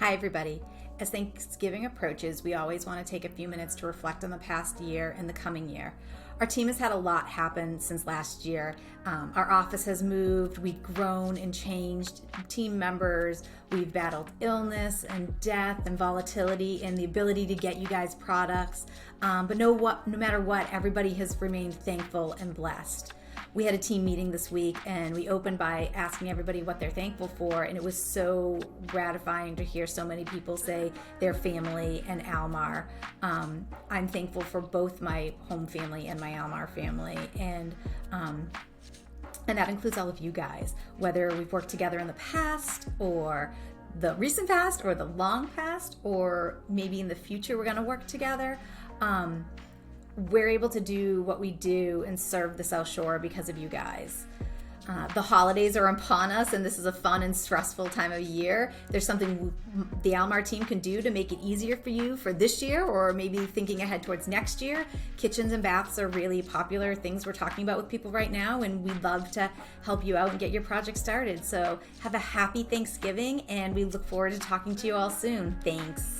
Hi, everybody. As Thanksgiving approaches, we always want to take a few minutes to reflect on the past year and the coming year. Our team has had a lot happen since last year. Our office has moved, we've grown and changed team members, we've battled illness and death and volatility and the ability to get you guys products. But no matter what, everybody has remained thankful and blessed. We had a team meeting this week and we opened by asking everybody what they're thankful for, and it was so gratifying to hear so many people say their family and Almar. I'm thankful for both my home family and my Almar family, and that includes all of you guys, whether we've worked together in the past or the recent past or the long past, or maybe in the future we're going to work together. We're able to do what we do and serve the South Shore because of you guys. The holidays are upon us, and this is a fun and stressful time of year. There's something the Almar team can do to make it easier for you for this year, or maybe thinking ahead towards next year. Kitchens and baths are really popular things we're talking about with people right now, and we'd love to help you out and get your project started. So have a happy Thanksgiving, and we look forward to talking to you all soon. Thanks.